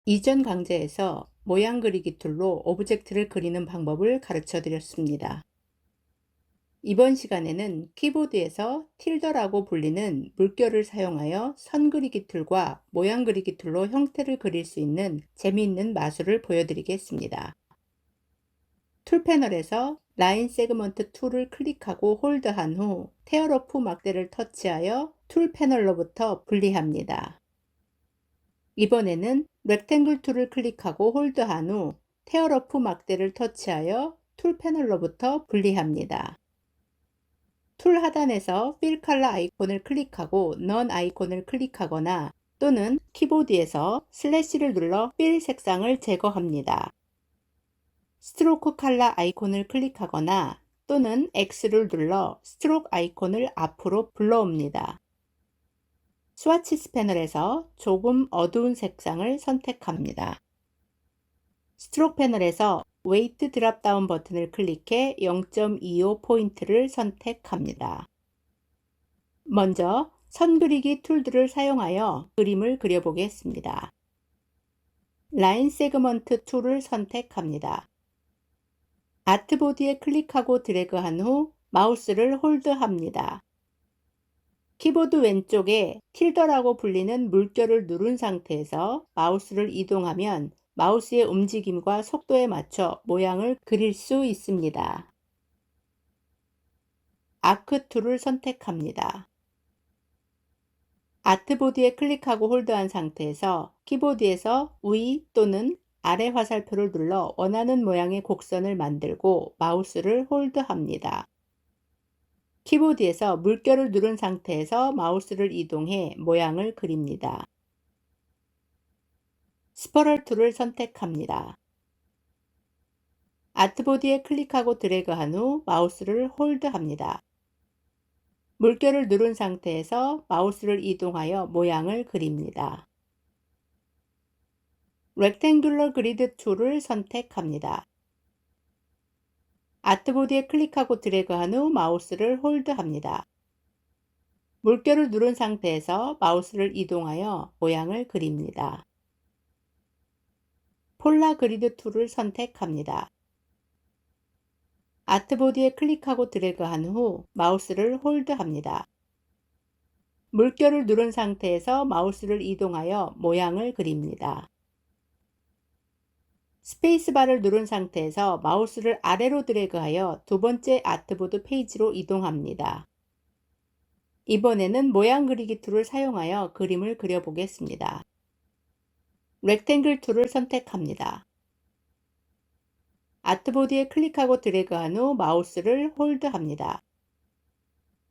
이전 강좌에서 모양 그리기 툴로 오브젝트를 그리는 방법을 가르쳐 드렸습니다. 이번 시간에는 키보드에서 틸더라고 불리는 물결을 사용하여 선 그리기 툴과 모양 그리기 툴로 형태를 그릴 수 있는 재미있는 마술을 보여드리겠습니다. 툴 패널에서 라인 세그먼트 툴을 클릭하고 홀드한 후 테어러프 막대를 터치하여 툴 패널로부터 분리합니다. 이번에는 렉탱글 툴을 클릭하고 홀드한 후 테어러프 막대를 터치하여 툴 패널로부터 분리합니다. 툴 하단에서 필 컬러 아이콘을 클릭하고 넌 아이콘을 클릭하거나 또는 키보드에서 슬래시를 눌러 필 색상을 제거합니다. 스트로크 컬러 아이콘을 클릭하거나 또는 X를 눌러 스트로크 아이콘을 앞으로 불러옵니다. 스와치스 패널에서 조금 어두운 색상을 선택합니다. 스트로크 패널에서 웨이트 드랍다운 버튼을 클릭해 0.25 포인트를 선택합니다. 먼저 선 그리기 툴들을 사용하여 그림을 그려보겠습니다. 라인 세그먼트 툴을 선택합니다. 아트보드에 클릭하고 드래그한 후 마우스를 홀드합니다. 키보드 왼쪽에 틸더라고 불리는 물결을 누른 상태에서 마우스를 이동하면 마우스의 움직임과 속도에 맞춰 모양을 그릴 수 있습니다. 아크 툴을 선택합니다. 아트보드에 클릭하고 홀드한 상태에서 키보드에서 위 또는 아래 화살표를 눌러 원하는 모양의 곡선을 만들고 마우스를 홀드합니다. 키보드에서 물결을 누른 상태에서 마우스를 이동해 모양을 그립니다. 스퍼럴 툴을 선택합니다. 아트보드에 클릭하고 드래그한 후 마우스를 홀드합니다. 물결을 누른 상태에서 마우스를 이동하여 모양을 그립니다. 렉탱귤러 그리드 툴을 선택합니다. 아트보드에 클릭하고 드래그한 후 마우스를 홀드합니다. 물결을 누른 상태에서 마우스를 이동하여 모양을 그립니다. 폴라 그리드 툴을 선택합니다. 아트보드에 클릭하고 드래그한 후 마우스를 홀드합니다. 물결을 누른 상태에서 마우스를 이동하여 모양을 그립니다. 스페이스바를 누른 상태에서 마우스를 아래로 드래그하여 두 번째 아트보드 페이지로 이동합니다. 이번에는 모양 그리기 툴을 사용하여 그림을 그려보겠습니다. 렉탱글 툴을 선택합니다. 아트보드에 클릭하고 드래그한 후 마우스를 홀드합니다.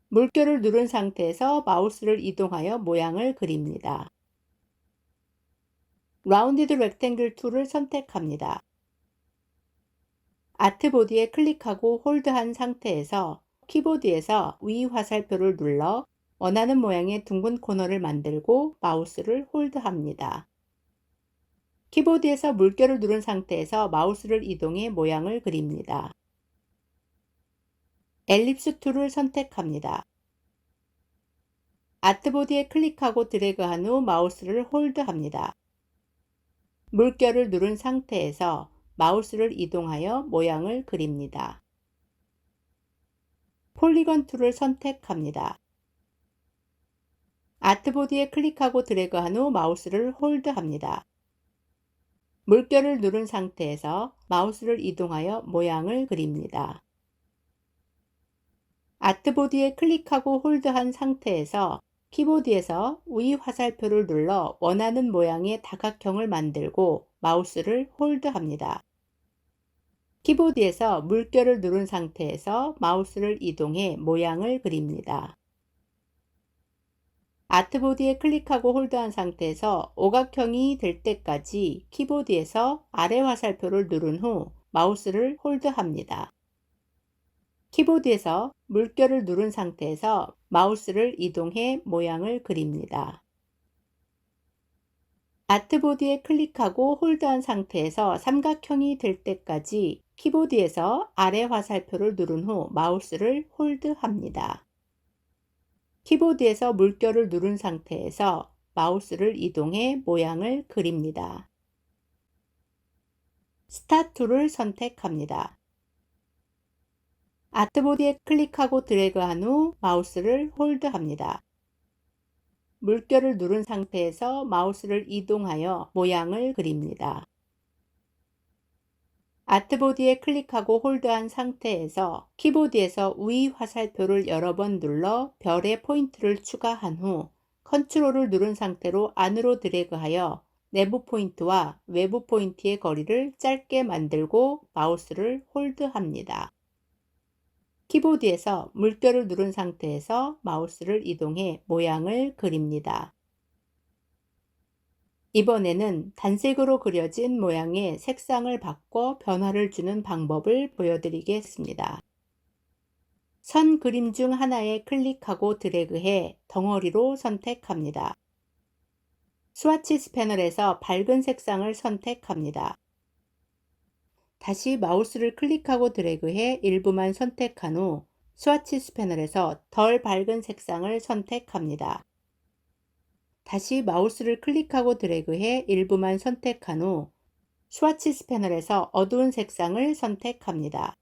물결을 누른 상태에서 마우스를 이동하여 모양을 그립니다. 라운디드 렉탱글 툴을 선택합니다. 아트보드에 클릭하고 홀드한 상태에서 키보드에서 위 화살표를 눌러 원하는 모양의 둥근 코너를 만들고 마우스를 홀드합니다. 키보드에서 물결을 누른 상태에서 마우스를 이동해 모양을 그립니다. 엘립스 툴을 선택합니다. 아트보드에 클릭하고 드래그한 후 마우스를 홀드합니다. 물결을 누른 상태에서 마우스를 이동하여 모양을 그립니다. 폴리건 툴을 선택합니다. 아트보드에 클릭하고 드래그한 후 마우스를 홀드합니다. 물결을 누른 상태에서 마우스를 이동하여 모양을 그립니다. 아트보드에 클릭하고 홀드한 상태에서 키보드에서 위 화살표를 눌러 원하는 모양의 다각형을 만들고 마우스를 홀드합니다. 키보드에서 물결을 누른 상태에서 마우스를 이동해 모양을 그립니다. 아트보드에 클릭하고 홀드한 상태에서 오각형이 될 때까지 키보드에서 아래 화살표를 누른 후 마우스를 홀드합니다. 키보드에서 물결을 누른 상태에서 마우스를 이동해 모양을 그립니다. 아트보드에 클릭하고 홀드한 상태에서 삼각형이 될 때까지 키보드에서 아래 화살표를 누른 후 마우스를 홀드합니다. 키보드에서 물결을 누른 상태에서 마우스를 이동해 모양을 그립니다. 스타트 툴을 선택합니다. 아트보디에 클릭하고 드래그한 후 마우스를 홀드합니다. 물결을 누른 상태에서 마우스를 이동하여 모양을 그립니다. 아트보디에 클릭하고 홀드한 상태에서 키보드에서 위 화살표를 여러 번 눌러 별의 포인트를 추가한 후 컨트롤을 누른 상태로 안으로 드래그하여 내부 포인트와 외부 포인트의 거리를 짧게 만들고 마우스를 홀드합니다. 키보드에서 물결을 누른 상태에서 마우스를 이동해 모양을 그립니다. 이번에는 단색으로 그려진 모양의 색상을 바꿔 변화를 주는 방법을 보여드리겠습니다. 선 그림 중 하나에 클릭하고 드래그해 덩어리로 선택합니다. 스와치스 패널에서 밝은 색상을 선택합니다. 다시 마우스를 클릭하고 드래그해 일부만 선택한 후 스와치스 패널에서 덜 밝은 색상을 선택합니다. 다시 마우스를 클릭하고 드래그해 일부만 선택한 후 스와치스 패널에서 어두운 색상을 선택합니다.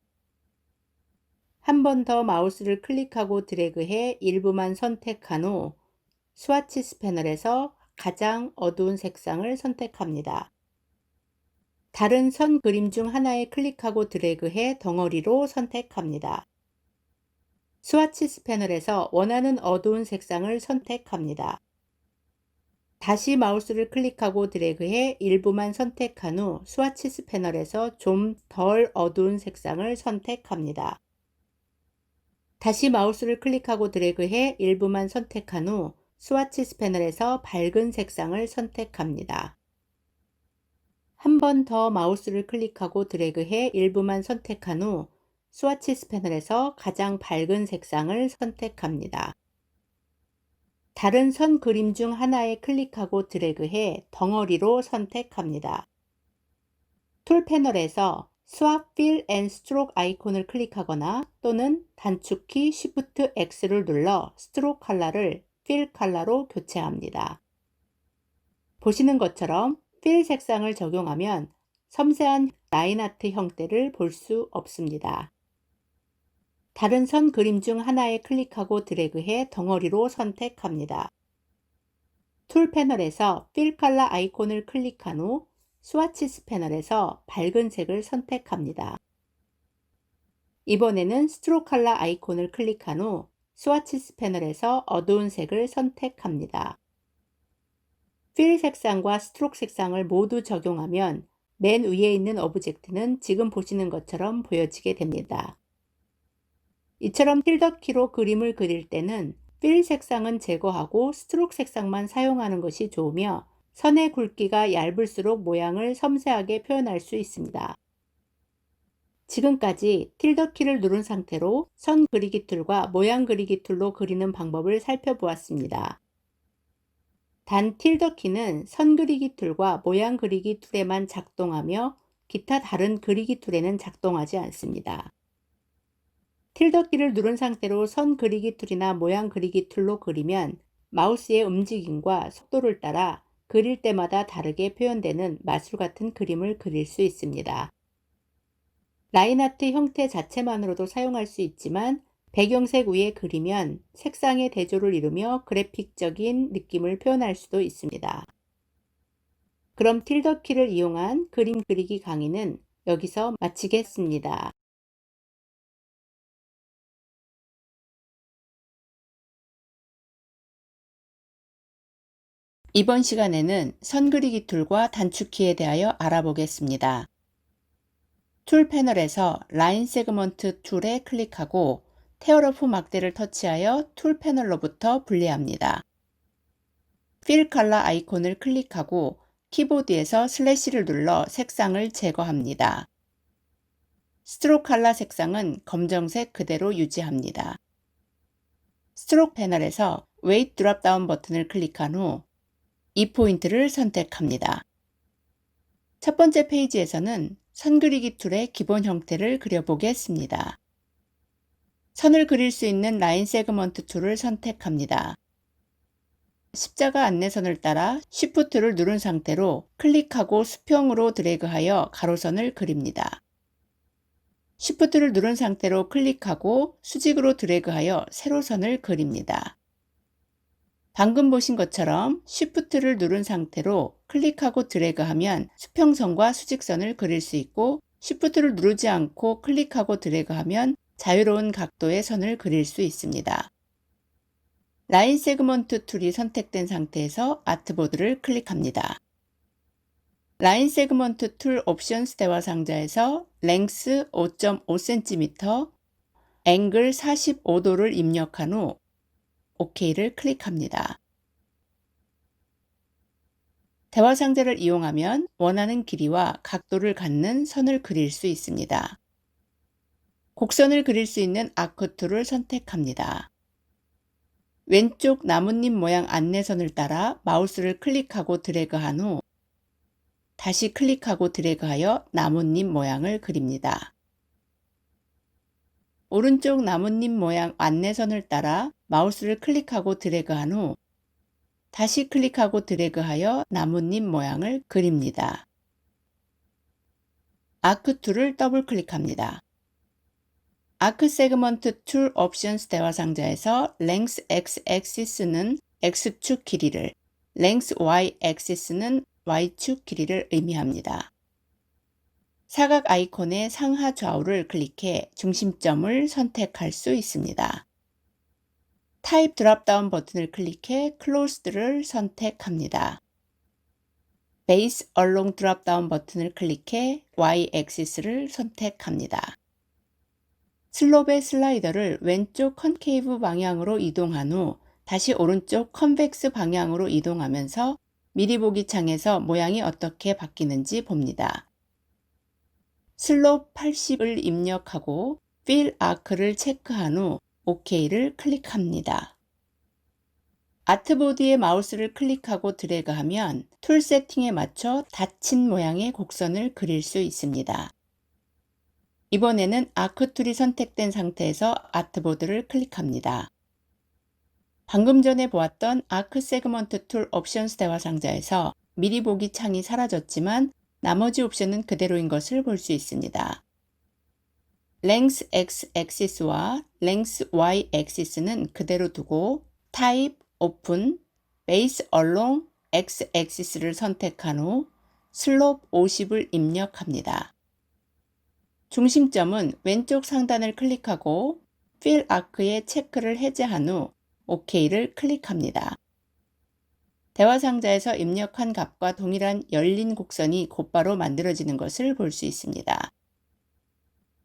한 번 더 마우스를 클릭하고 드래그해 일부만 선택한 후 스와치스 패널에서 가장 어두운 색상을 선택합니다. 다른 선 그림 중 하나에 클릭하고 드래그해 덩어리로 선택합니다. 스와치스 패널에서 원하는 어두운 색상을 선택합니다. 다시 마우스를 클릭하고 드래그해 일부만 선택한 후 스와치스 패널에서 좀 덜 어두운 색상을 선택합니다. 다시 마우스를 클릭하고 드래그해 일부만 선택한 후 스와치스 패널에서 밝은 색상을 선택합니다. 한 번 더 마우스를 클릭하고 드래그해 일부만 선택한 후 스와치스 패널에서 가장 밝은 색상을 선택합니다. 다른 선 그림 중 하나에 클릭하고 드래그해 덩어리로 선택합니다. 툴 패널에서 Swap Fill and Stroke 아이콘을 클릭하거나 또는 단축키 Shift X를 눌러 스트로크 컬러를 필 컬러로 교체합니다. 보시는 것처럼 필 색상을 적용하면 섬세한 라인 아트 형태를 볼 수 없습니다. 다른 선 그림 중 하나에 클릭하고 드래그해 덩어리로 선택합니다. 툴 패널에서 필 컬러 아이콘을 클릭한 후 스와치스 패널에서 밝은 색을 선택합니다. 이번에는 스트로크 컬러 아이콘을 클릭한 후 스와치스 패널에서 어두운 색을 선택합니다. 필 색상과 스트로크 색상을 모두 적용하면 맨 위에 있는 오브젝트는 지금 보시는 것처럼 보여지게 됩니다. 이처럼 틸더 키로 그림을 그릴 때는 필 색상은 제거하고 스트로크 색상만 사용하는 것이 좋으며 선의 굵기가 얇을수록 모양을 섬세하게 표현할 수 있습니다. 지금까지 틸더 키를 누른 상태로 선 그리기 툴과 모양 그리기 툴로 그리는 방법을 살펴보았습니다. 단 틸더 키는 선 그리기 툴과 모양 그리기 툴에만 작동하며 기타 다른 그리기 툴에는 작동하지 않습니다. 틸더 키를 누른 상태로 선 그리기 툴이나 모양 그리기 툴로 그리면 마우스의 움직임과 속도를 따라 그릴 때마다 다르게 표현되는 마술 같은 그림을 그릴 수 있습니다. 라인 아트 형태 자체만으로도 사용할 수 있지만 배경색 위에 그리면 색상의 대조를 이루며 그래픽적인 느낌을 표현할 수도 있습니다. 그럼 틸더 키를 이용한 그림 그리기 강의는 여기서 마치겠습니다. 이번 시간에는 선 그리기 툴과 단축키에 대하여 알아보겠습니다. 툴 패널에서 라인 세그먼트 툴에 클릭하고 테어러프 막대를 터치하여 툴 패널로부터 분리합니다. 필 컬러 아이콘을 클릭하고 키보드에서 슬래시를 눌러 색상을 제거합니다. 스트로크 컬러 색상은 검정색 그대로 유지합니다. 스트로크 패널에서 웨이트 드롭다운 버튼을 클릭한 후 이 포인트를 선택합니다. 첫 번째 페이지에서는 선 그리기 툴의 기본 형태를 그려보겠습니다. 선을 그릴 수 있는 라인 세그먼트 툴을 선택합니다. 십자가 안내선을 따라 Shift를 누른 상태로 클릭하고 수평으로 드래그하여 가로선을 그립니다. Shift를 누른 상태로 클릭하고 수직으로 드래그하여 세로선을 그립니다. 방금 보신 것처럼 Shift를 누른 상태로 클릭하고 드래그하면 수평선과 수직선을 그릴 수 있고, Shift를 누르지 않고 클릭하고 드래그하면 자유로운 각도의 선을 그릴 수 있습니다. 라인 세그먼트 툴이 선택된 상태에서 아트보드를 클릭합니다. 라인 세그먼트 툴 옵션스 대화 상자에서 랭스 5.5cm, 앵글 45도를 입력한 후 OK를 클릭합니다. 대화 상자를 이용하면 원하는 길이와 각도를 갖는 선을 그릴 수 있습니다. 곡선을 그릴 수 있는 아크 툴을 선택합니다. 왼쪽 나뭇잎 모양 안내선을 따라 마우스를 클릭하고 드래그한 후 다시 클릭하고 드래그하여 나뭇잎 모양을 그립니다. 오른쪽 나뭇잎 모양 안내선을 따라 마우스를 클릭하고 드래그한 후 다시 클릭하고 드래그하여 나뭇잎 모양을 그립니다. 아크 툴을 더블 클릭합니다. 아크 세그먼트 툴 옵션스 대화 상자에서 랭스 X 액시스는 X축 길이를, 랭스 Y 액시스는 Y축 길이를 의미합니다. 사각 아이콘의 상하 좌우를 클릭해 중심점을 선택할 수 있습니다. 타입 드랍다운 버튼을 클릭해 클로즈드를 선택합니다. 베이스 얼롱 드랍다운 버튼을 클릭해 Y 액시스를 선택합니다. 슬롭의 슬라이더를 왼쪽 컨케이브 방향으로 이동한 후 다시 오른쪽 컨벡스 방향으로 이동하면서 미리 보기 창에서 모양이 어떻게 바뀌는지 봅니다. 슬롭 80을 입력하고 필 아크를 체크한 후 OK를 클릭합니다. 아트보드의 마우스를 클릭하고 드래그하면 툴 세팅에 맞춰 닫힌 모양의 곡선을 그릴 수 있습니다. 이번에는 아크 툴이 선택된 상태에서 아트보드를 클릭합니다. 방금 전에 보았던 아크 세그먼트 툴 옵션스 대화 상자에서 미리 보기 창이 사라졌지만 나머지 옵션은 그대로인 것을 볼 수 있습니다. 랭스 X 액시스와 랭스 Y 액시스는 그대로 두고 타입 오픈, 베이스 얼롱 X 액시스를 선택한 후 슬롭 50을 입력합니다. 중심점은 왼쪽 상단을 클릭하고 필 아크의 체크를 해제한 후 OK를 클릭합니다. 대화 상자에서 입력한 값과 동일한 열린 곡선이 곧바로 만들어지는 것을 볼 수 있습니다.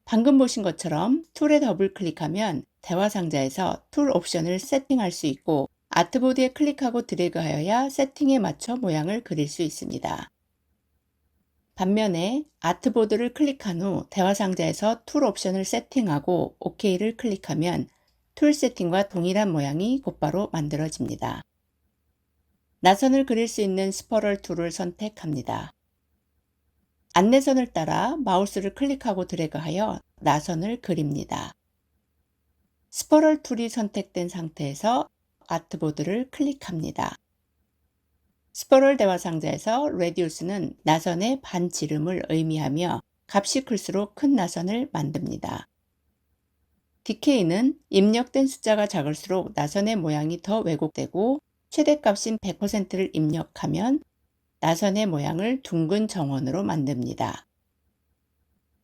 방금 보신 것처럼 툴에 더블 클릭하면 대화 상자에서 툴 옵션을 세팅할 수 있고, 아트보드에 클릭하고 드래그하여야 세팅에 맞춰 모양을 그릴 수 있습니다. 반면에 아트보드를 클릭한 후 대화 상자에서 툴 옵션을 세팅하고 OK를 클릭하면 툴 세팅과 동일한 모양이 곧바로 만들어집니다. 나선을 그릴 수 있는 스퍼럴 툴을 선택합니다. 안내선을 따라 마우스를 클릭하고 드래그하여 나선을 그립니다. 스퍼럴 툴이 선택된 상태에서 아트보드를 클릭합니다. 스퍼럴 대화 상자에서 레디우스는 나선의 반지름을 의미하며 값이 클수록 큰 나선을 만듭니다. 디케이는 입력된 숫자가 작을수록 나선의 모양이 더 왜곡되고, 최대값인 100%를 입력하면 나선의 모양을 둥근 정원으로 만듭니다.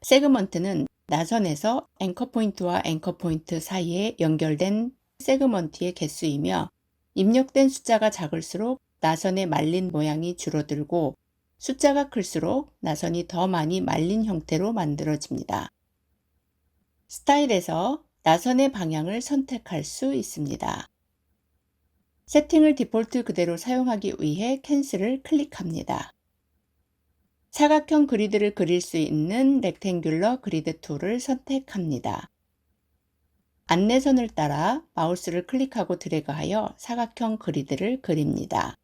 세그먼트는 나선에서 앵커 포인트와 앵커 포인트 사이에 연결된 세그먼트의 개수이며, 입력된 숫자가 작을수록 나선의 말린 모양이 줄어들고, 숫자가 클수록 나선이 더 많이 말린 형태로 만들어집니다. 스타일에서 나선의 방향을 선택할 수 있습니다. 세팅을 디폴트 그대로 사용하기 위해 캔슬을 클릭합니다. 사각형 그리드를 그릴 수 있는 렉탱귤러 그리드 툴을 선택합니다. 안내선을 따라 마우스를 클릭하고 드래그하여 사각형 그리드를 그립니다.